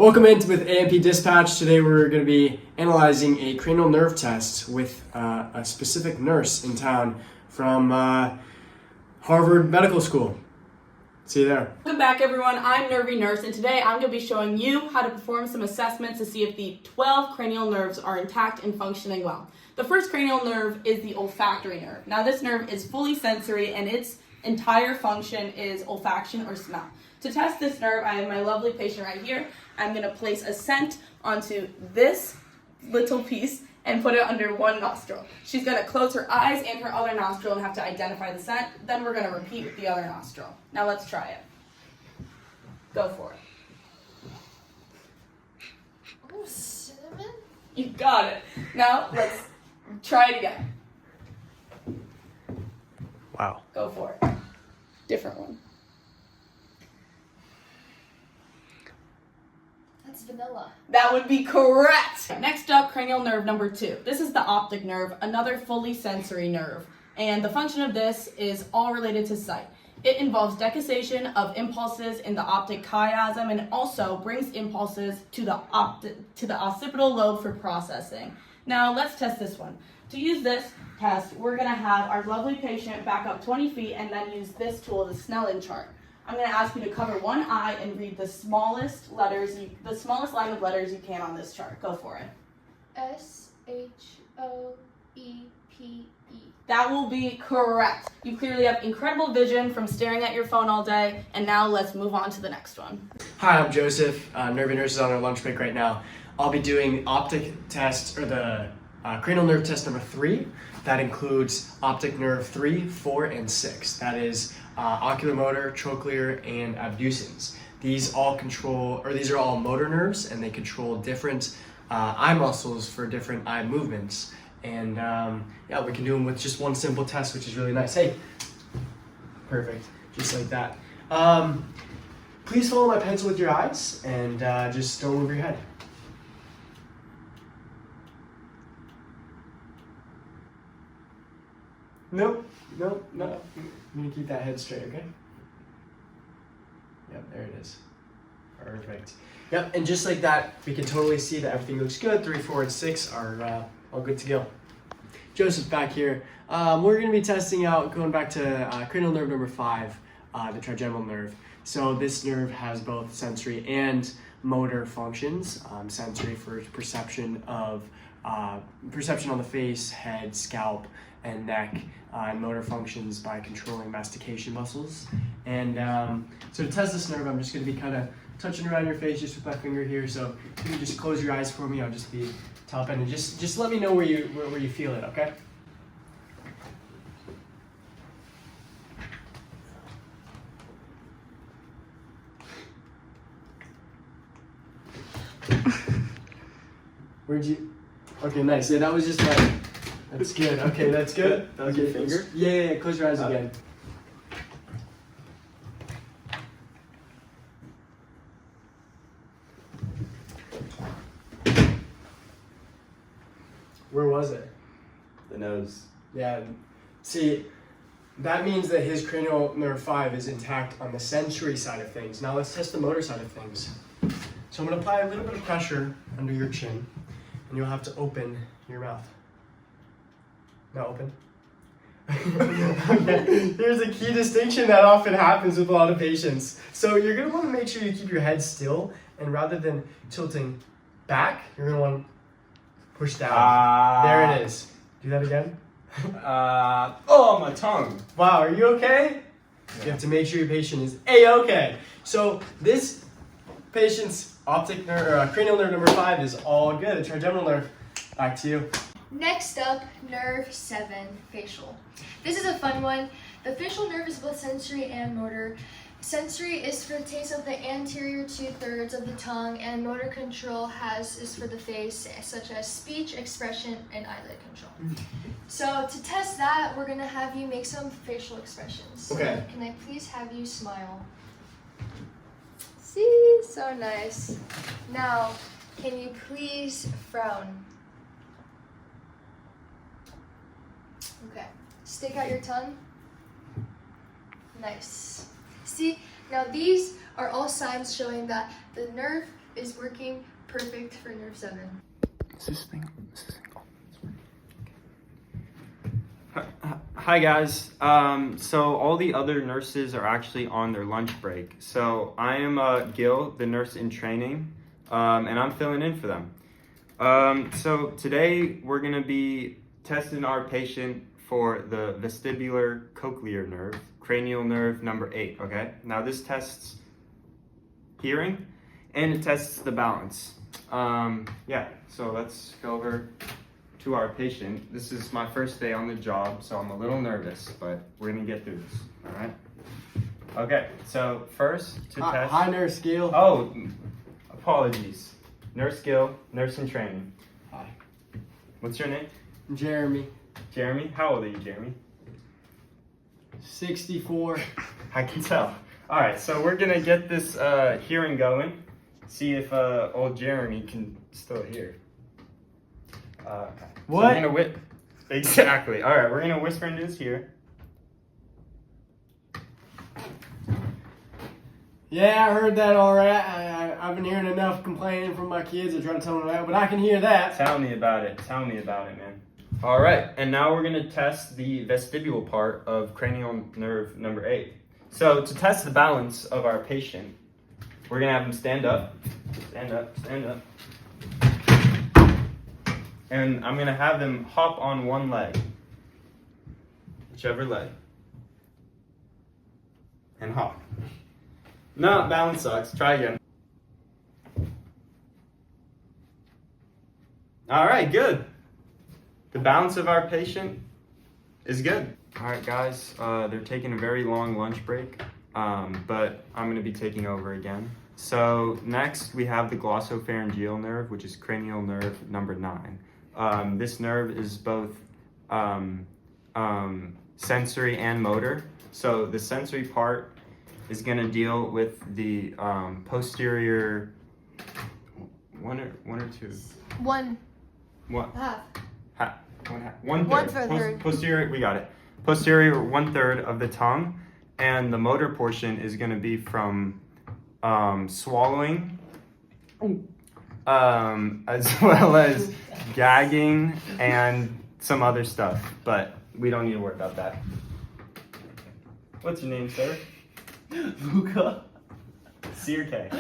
Welcome in with AandP Dispatch. Today we're going to be analyzing a cranial nerve test with a specific nurse in town from Harvard Medical School. See you there. Welcome back, everyone. I'm Nervy Nurse, and today I'm going to be showing you how to perform some assessments to see if the 12 cranial nerves are intact and functioning well. The first cranial nerve is the olfactory nerve. Now, this nerve is fully sensory, and its entire function is olfaction or smell. To test this nerve, I have my lovely patient right here. I'm going to place a scent onto this little piece and put it under one nostril. She's going to close her eyes and her other nostril and have to identify the scent. Then we're going to repeat with the other nostril. Now let's try it. Go for it. Oh, cinnamon? You got it. Now let's try it again. Wow. Go for it. Different one. That's vanilla. That would be correct. Next up, cranial nerve number 2. This is the optic nerve, another fully sensory nerve. And the function of this is all related to sight. It involves decussation of impulses in the optic chiasm and also brings impulses to the occipital lobe for processing. Now let's test this one. To use this test, we're going to have our lovely patient back up 20 feet and then use this tool, the Snellen chart. I'm going to ask you to cover one eye and read the smallest line of letters you can on this chart. Go for it. S-H-O-E-P-E. That will be correct. You clearly have incredible vision from staring at your phone all day. And now let's move on to the next one. Hi, I'm Joseph. Nervy Nurse is on our lunch break right now. I'll be doing optic test, or the cranial nerve test number 3. That includes optic nerve 3, 4, and 6. That is oculomotor, trochlear, and abducens. These are all motor nerves, and they control different eye muscles for different eye movements. And yeah, we can do them with just one simple test, which is really nice. Hey, perfect, just like that. Please follow my pencil with your eyes, and just don't move your head. Nope. I'm gonna keep that head straight, okay? Yep, there it is. Perfect. Yep, and just like that, we can totally see that everything looks good. 3, 4, and 6 are all good to go. Joseph back here. We're gonna be testing out, going back to cranial nerve number 5, the trigeminal nerve. So this nerve has both sensory and motor functions. Sensory for perception on the face, head, scalp, and neck, and motor functions by controlling mastication muscles. And so to test this nerve, I'm just going to be kind of touching around your face just with my finger here. So if you just close your eyes for me, I'll just be top end, and just let me know where you feel it, okay? Where'd you? Okay, nice. Yeah, that was just like. That's good. Okay, that's good. That was your finger? Yeah. Close your eyes again. Where was it? The nose. Yeah. See, that means that his cranial nerve 5 is intact on the sensory side of things. Now let's test the motor side of things. So I'm going to apply a little bit of pressure under your chin, and you'll have to open your mouth. Now open. Okay. Here's a key distinction that often happens with a lot of patients. So you're going to want to make sure you keep your head still, and rather than tilting back, you're going to want to push down. There it is. Do that again. Oh, my tongue. Wow, are you okay? Yeah. You have to make sure your patient is A-okay. So this patient's optic nerve, cranial nerve number 5 is all good. The trigeminal nerve, back to you. Next up, nerve 7, facial. This is a fun one. The facial nerve is both sensory and motor. Sensory is for the taste of the anterior 2/3 of the tongue, and motor control is for the face, such as speech, expression, and eyelid control. So to test that, we're gonna have you make some facial expressions. Okay. So can I please have you smile? See, so nice. Now, can you please frown? Okay. Stick out your tongue. Nice. See, now these are all signs showing that the nerve is working perfect for nerve 7. Is this thing? Hi guys. So all the other nurses are actually on their lunch break. So I am Gil, the nurse in training, and I'm filling in for them. So today we're gonna be testing our patient for the vestibular cochlear nerve, cranial nerve number 8. Okay. Now this tests hearing, and it tests the balance. Yeah. So let's go over to our patient. This is my first day on the job, so I'm a little nervous, but we're gonna get through this, all right? Okay, so first to test. Hi, Nurse Gill. Oh, apologies. Nurse Gill, nurse in training. Hi. What's your name? Jeremy. Jeremy? How old are you, Jeremy? 64. I can tell. All right, so we're gonna get this hearing going, see if old Jeremy can still hear. Okay. What? So we're gonna exactly. All right, we're gonna whisper into his ear. Yeah, I heard that all right. I've been hearing enough complaining from my kids. I try to tell them that, but I can hear that. Tell me about it. Tell me about it, man. All right, and now we're gonna test the vestibular part of cranial nerve number 8. So to test the balance of our patient, we're gonna have him stand up, stand up, stand up. And I'm gonna have them hop on one leg, whichever leg, and hop. No, balance sucks. Try again. All right, good. The balance of our patient is good. All right, guys, they're taking a very long lunch break, but I'm gonna be taking over again. So next we have the glossopharyngeal nerve, which is cranial nerve number 9. This nerve is both sensory and motor. So the sensory part is going to deal with the posterior one or two. One. What? Half. One third. Posterior. We got it. Posterior 1/3 of the tongue, and the motor portion is going to be from swallowing. As well as gagging and some other stuff, but we don't need to worry about that. What's your name, sir? Luca. C or K?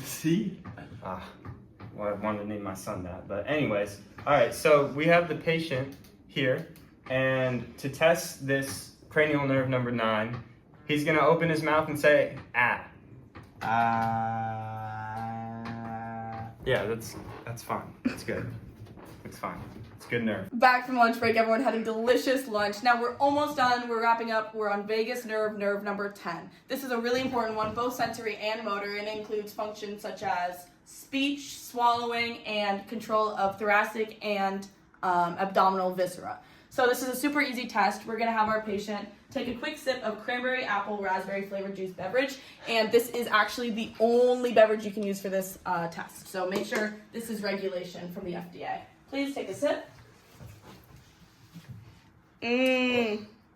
C. Well, I wanted to name my son that, but anyways. All right, so we have the patient here, and to test this cranial nerve number 9, he's gonna open his mouth and say, ah. Yeah, that's fine. That's good. It's fine. It's good nerve. Back from lunch break, everyone had a delicious lunch. Now we're almost done. We're wrapping up. We're on vagus nerve, nerve number 10. This is a really important one, both sensory and motor, and includes functions such as speech, swallowing, and control of thoracic and abdominal viscera. So this is a super easy test. We're gonna have our patient take a quick sip of cranberry, apple, raspberry flavored juice beverage, and this is actually the only beverage you can use for this test. So make sure this is regulation from the FDA. Please take a sip.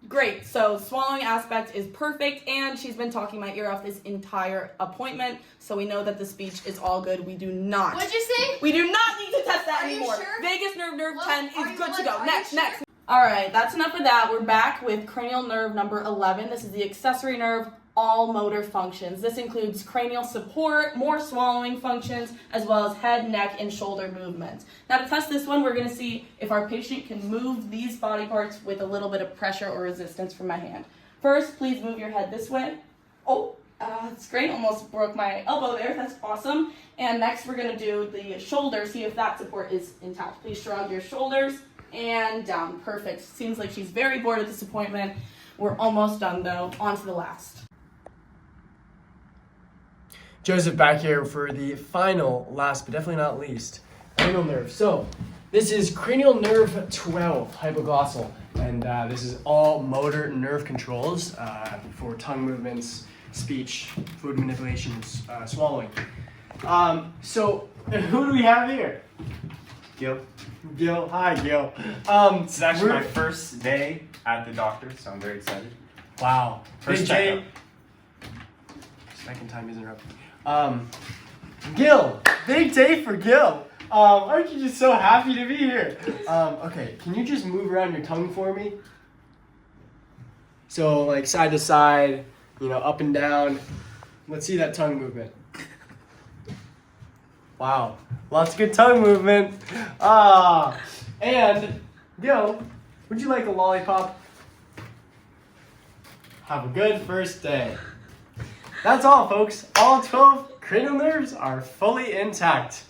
Great. So swallowing aspect is perfect, and she's been talking my ear off this entire appointment, so we know that the speech is all good. We do not. What'd you say? We do not need to test that Are you anymore. sure? Vagus nerve, nerve Look, 10 are is you good to like- go. are Next, you sure? next. All right, that's enough of that. We're back with cranial nerve number 11. This is the accessory nerve, all motor functions. This includes cranial support, more swallowing functions, as well as head, neck, and shoulder movements. Now to test this one, we're gonna see if our patient can move these body parts with a little bit of pressure or resistance from my hand. First, please move your head this way. Oh, that's great. Almost broke my elbow there. That's awesome. And next, we're gonna do the shoulder, see if that support is intact. Please shrug your shoulders and down. Perfect. Seems like she's very bored at this appointment. We're almost done though. On to the last. Joseph back here for the final, last but definitely not least, cranial nerve. So this is cranial nerve 12, hypoglossal, and this is all motor nerve controls for tongue movements, speech, food manipulations, swallowing. So who do we have here? Gil, Gil. Hi, Gil. this is actually my first day at the doctor, so I'm very excited. Wow. First Big checkup. J. Second time isn't interrupted. Gil, big day for Gil. Aren't you just so happy to be here? Okay, can you just move around your tongue for me? So like side to side, up and down. Let's see that tongue movement. Wow, lots of good tongue movement. And Gil, would you like a lollipop? Have a good first day. That's all, folks. All 12 cranial nerves are fully intact.